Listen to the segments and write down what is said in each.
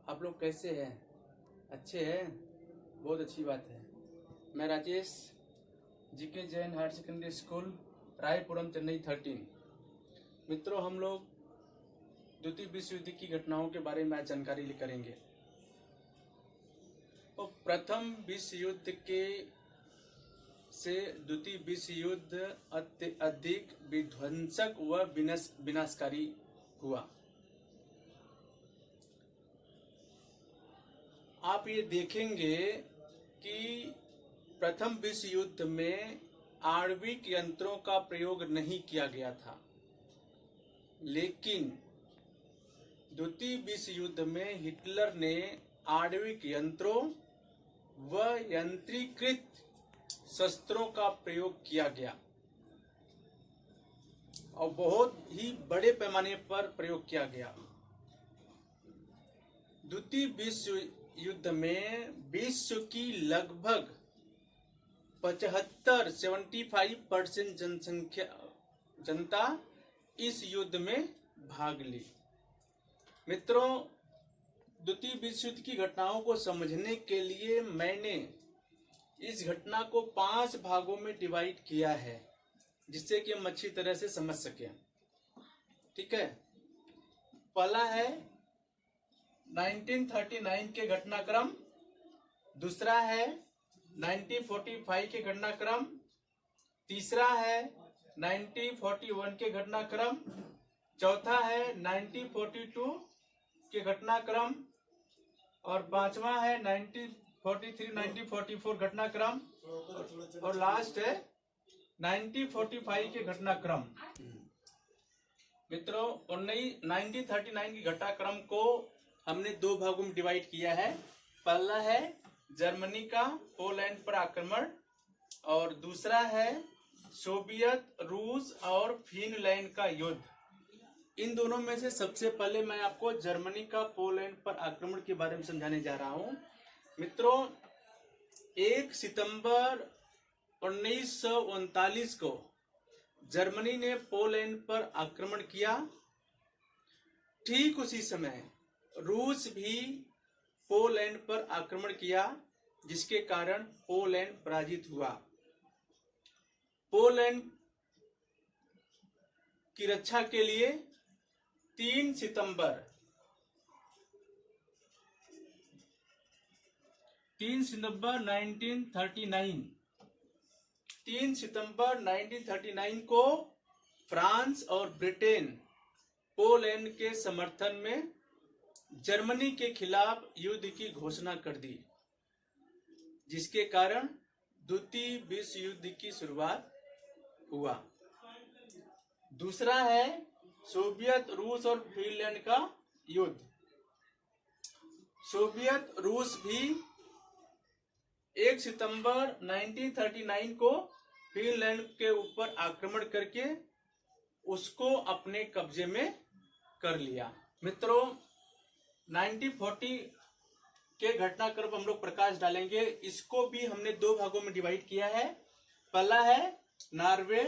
आप लोग कैसे हैं? अच्छे हैं? बहुत अच्छी बात है। मैं Rajesh, GK Jain higher secondary school, Raipuram, Chennai 13। मित्रों, हम लोग द्वितीय विश्व युद्ध की घटनाओं के बारे में आज जानकारी करेंगे। तो प्रथम विश्व युद्ध के से द्वितीय विश्व युद्ध अधिक विध्वंसक व विनाशकारी हुआ। आप ये देखेंगे कि प्रथम विश्व युद्ध में आणविक यंत्रों का प्रयोग नहीं किया गया था, लेकिन द्वितीय विश्व युद्ध में हिटलर ने आणविक यंत्रों व यंत्रीकृत शस्त्रों का प्रयोग किया गया और बहुत ही बड़े पैमाने पर प्रयोग किया गया। द्वितीय विश्व युद्ध में विश्व की लगभग 75% जनता इस युद्ध में भाग ली। मित्रों, द्वितीय विश्व युद्ध की घटनाओं को समझने के लिए मैंने इस घटना को 5 भागों में डिवाइड किया है, जिससे कि हम अच्छी तरह से समझ सकें। ठीक है। पहला है 1939 के घटनाक्रम, दूसरा है 1945 के घटनाक्रम, तीसरा है 1941 के घटनाक्रम, चौथा है 1942 के घटनाक्रम और पांचवा है 1943 1944 घटनाक्रम और लास्ट है 1945 के घटनाक्रम। मित्रों, 1939 की घटनाक्रम को हमने 2 भागों में डिवाइड किया है। पहला है जर्मनी का पोलैंड पर आक्रमण और दूसरा है सोवियत, रूस और फिनलैंड का युद्ध। इन दोनों में से सबसे पहले मैं आपको जर्मनी का पोलैंड पर आक्रमण के बारे में समझाने जा रहा हूं। मित्रों, 1 सितंबर 1939 को जर्मनी ने पोलैंड पर आक्रमण किया। ठीक उसी समय रूस भी पोलैंड पर आक्रमण किया, जिसके कारण पोलैंड पराजित हुआ। पोलैंड की रक्षा के लिए 3 सितंबर 1939 को फ्रांस और ब्रिटेन पोलैंड के समर्थन में जर्मनी के खिलाफ युद्ध की घोषणा कर दी, जिसके कारण द्वितीय विश्व युद्ध की शुरुआत हुआ। दूसरा है सोवियत, रूस और फिनलैंड का युद्ध। सोवियत रूस भी 1 सितंबर 1939 को फिनलैंड के ऊपर आक्रमण करके उसको अपने कब्जे में कर लिया। मित्रों, 1940 के घटनाक्रम हम लोग प्रकाश डालेंगे। इसको भी हमने 2 भागों में डिवाइड किया है। पहला है नॉर्वे,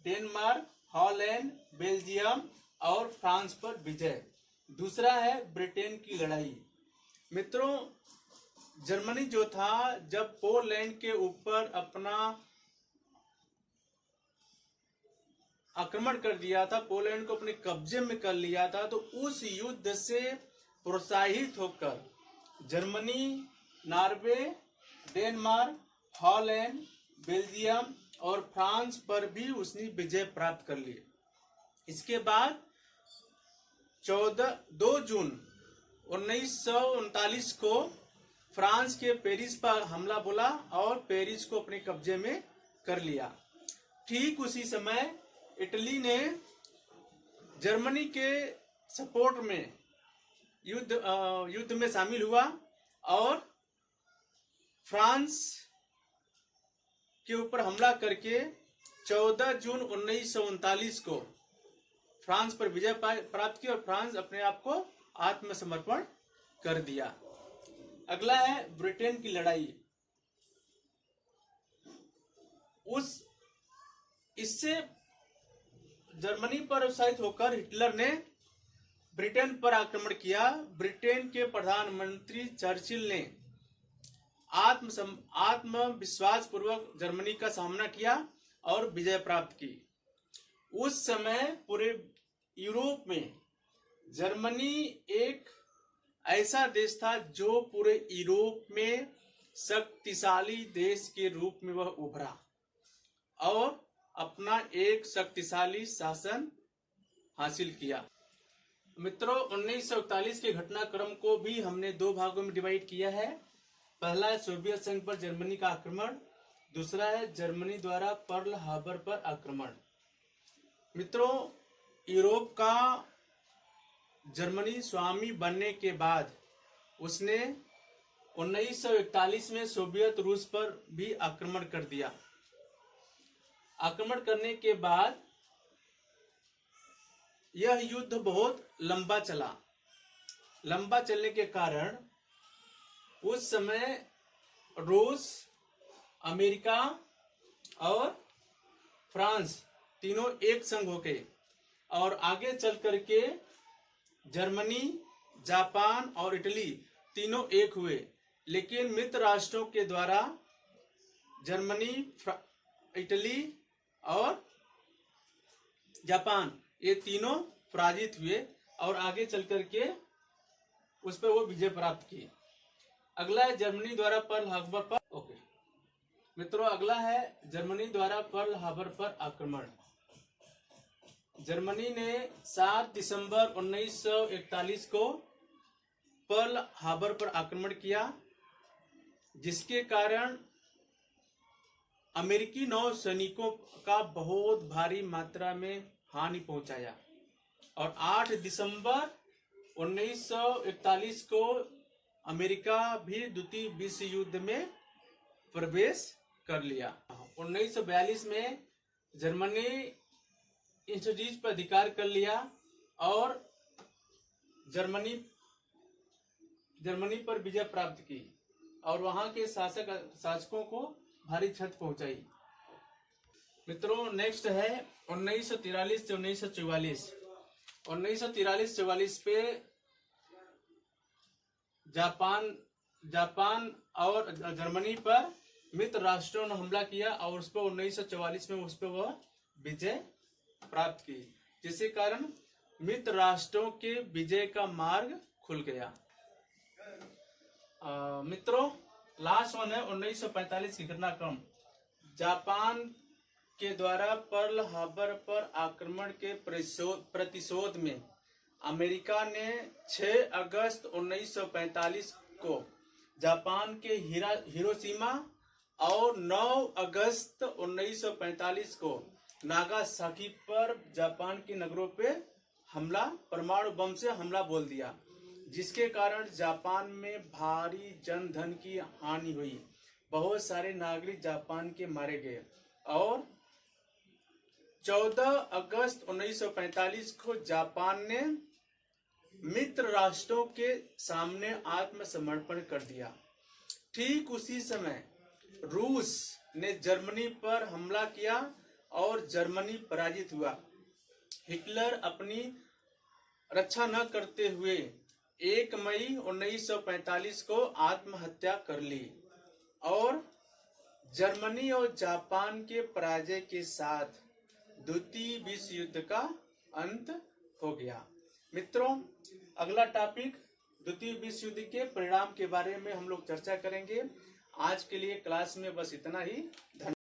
डेनमार्क, हॉलैंड, बेल्जियम और फ्रांस पर विजय। दूसरा है ब्रिटेन की लड़ाई। मित्रों, जर्मनी जो था, जब पोलैंड के ऊपर अपना आक्रमण कर दिया था, पोलैंड को अपने कब्जे में कर लिया था, तो उस युद्ध से प्रोत्साहित होकर Germany, Norway, Denmark, Holland, Belgium और फ्रांस पर भी उसने विजय प्राप्त कर ली। इसके बाद 2 जून 1939 को फ्रांस के पेरिस पर हमला बोला और पेरिस को अपने कब्जे में कर लिया। ठीक उसी समय इटली ने जर्मनी के सपोर्ट में युद्ध में शामिल हुआ और फ्रांस के ऊपर हमला करके 14 जून 1939 को फ्रांस पर विजय प्राप्त की और फ्रांस अपने आप को आत्मसमर्पण कर दिया। अगला है ब्रिटेन की लड़ाई। इससे जर्मनी पर उत्साहित होकर हिटलर ने ब्रिटेन पर आक्रमण किया। ब्रिटेन के प्रधानमंत्री चर्चिल ने आत्मविश्वास पूर्वक जर्मनी का सामना किया और विजय प्राप्त की। उस समय पूरे यूरोप में जर्मनी एक ऐसा देश था जो पूरे यूरोप में शक्तिशाली देश के रूप में वह उभरा और अपना एक शक्तिशाली शासन हासिल किया। मित्रों, 1941 के घटनाक्रम को भी हमने दो भागों में डिवाइड किया है। पहला है सोवियत संघ पर जर्मनी का आक्रमण, दूसरा है जर्मनी द्वारा पर्ल हार्बर पर आक्रमण। मित्रों, यूरोप का जर्मनी स्वामी बनने के बाद उसने 1941 में सोवियत रूस पर भी आक्रमण कर दिया। आक्रमण करने के बाद यह युद्ध बहुत लंबा चला। लंबा चलने के कारण उस समय रूस, अमेरिका और फ्रांस तीनों एक संग हो गए और आगे चल करके जर्मनी, जापान और इटली तीनों एक हुए। लेकिन मित्र राष्ट्रों के द्वारा जर्मनी, इटली और जापान ये तीनों पराजित हुए और आगे चल करके उस पर वो विजय प्राप्त की। अगला है जर्मनी द्वारा पर्ल हार्बर पर मित्रों, अगला है जर्मनी द्वारा पर्ल हार्बर पर आक्रमण। जर्मनी ने 7 दिसंबर 1941 को पर्ल हार्बर पर आक्रमण किया, जिसके कारण अमेरिकी नौसैनिकों का बहुत भारी मात्रा में हानि पहुंचाया और 8 दिसंबर 1941 को अमेरिका भी द्वितीय विश्व युद्ध में प्रवेश कर लिया। 1942 में जर्मनी इंडोचीन पर अधिकार कर लिया और जर्मनी पर विजय प्राप्त की और वहां के शासकों को भारी क्षति पहुंचाई। मित्रों, नेक्स्ट है 1943 से 1944। 1943-44 पे जापान और जर्मनी पर मित्र राष्ट्रों ने हमला किया और उस पर 1944 में उस पर वह विजय प्राप्त की, जिसके कारण मित्र राष्ट्रों के विजय का मार्ग खुल गया। मित्रों, लास्ट वन है 1945 की घटनाक्रम। जापान के द्वारा पर्ल हार्बर पर आक्रमण के प्रतिशोध में अमेरिका ने 6 अगस्त 1945 को जापान के हिरोशिमा और 9 अगस्त 1945 को नागासाकी पर जापान के नगरों पे परमाणु बम से हमला बोल दिया, जिसके कारण जापान में भारी जन धन की हानि हुई। बहुत सारे नागरिक जापान के मारे गए और 14 अगस्त 1945 को जापान ने मित्र राष्ट्रों के सामने आत्मसमर्पण कर दिया। ठीक उसी समय रूस ने जर्मनी पर हमला किया और जर्मनी पराजित हुआ। हिटलर अपनी रक्षा न करते हुए 1 मई 1945 को आत्महत्या कर ली और जर्मनी और जापान के पराजय के साथ द्वितीय विश्व युद्ध का अंत हो गया। मित्रों, अगला टॉपिक द्वितीय विश्व युद्ध के परिणाम के बारे में हम लोग चर्चा करेंगे। आज के लिए क्लास में बस इतना ही। धन्यवाद।